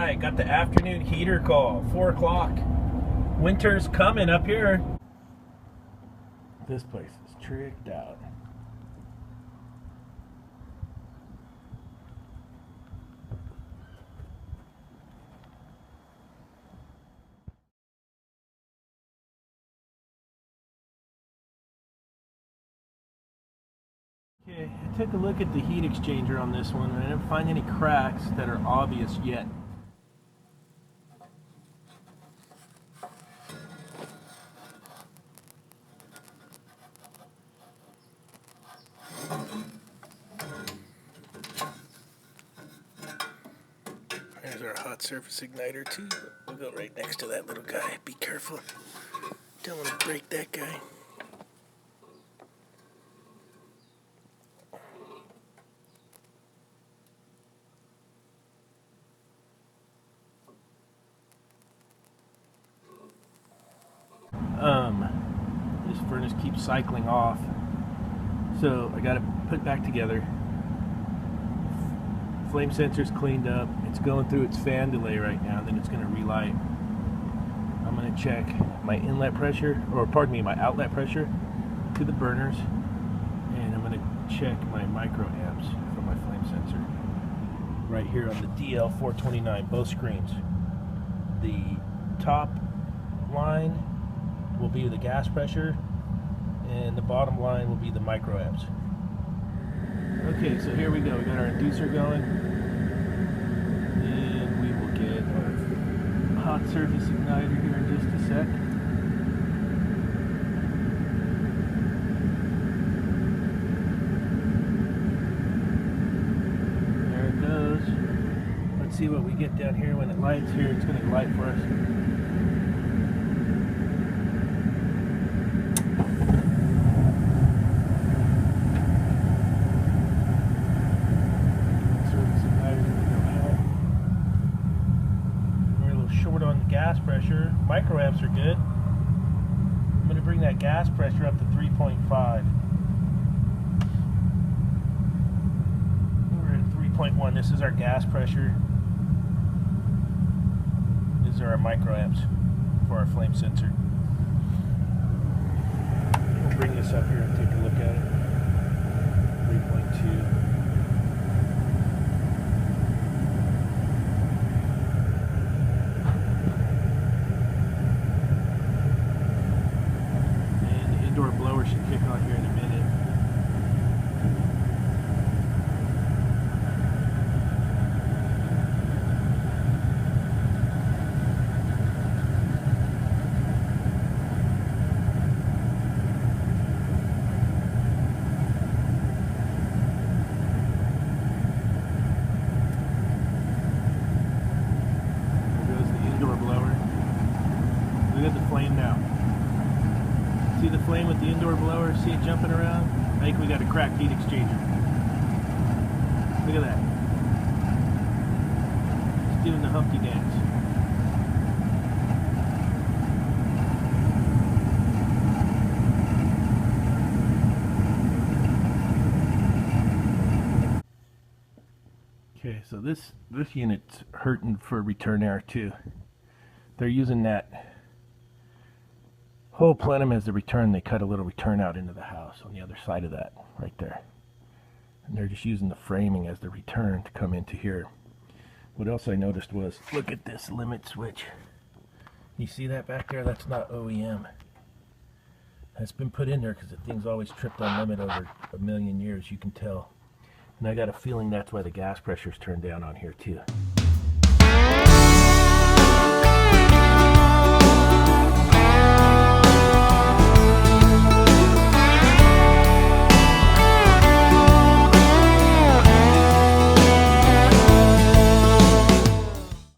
Alright, got the afternoon heater call, 4 o'clock. Winter's coming up here. This place is tricked out. Okay, I took a look at the heat exchanger on this one and I didn't find any cracks that are obvious yet. There's our hot surface igniter too. We'll go right next to that little guy. Be careful. Don't want to break that guy. This furnace keeps cycling off, so I got to put it back together. Flame sensor's cleaned up. It's going through its fan delay right now, then it's going to relight. I'm going to check my inlet pressure, or pardon me, my outlet pressure to the burners, and I'm going to check my microamps from my flame sensor right here on the DL429, both screens. The top line will be the gas pressure, and the bottom line will be the microamps. Okay, so here we go. We got our inducer going, and we will get our hot surface igniter here in just a sec. There it goes. Let's see what we get down here when it lights. Here, it's going to light for us. Gas pressure. Microamps are good. I'm going to bring that gas pressure up to 3.5. We're at 3.1. This is our gas pressure. These are our microamps for our flame sensor. We'll bring this up here and take a look at it. 3.2. Blower should kick on here in a minute. There goes the indoor blower. Look at the flame now. See the flame with the indoor blower? See it jumping around? I think we got a cracked heat exchanger. Look at that. It's doing the Humpty dance. Okay, so this unit's hurting for return air too. They're using that whole plenum as the return. They cut a little return out into the house on the other side of that, right there. And they're just using the framing as the return to come into here. What else I noticed was, look at this limit switch. You see that back there? That's not OEM. That's been put in there because the thing's always tripped on limit over a million years, you can tell. And I got a feeling that's why the gas pressure's turned down on here too.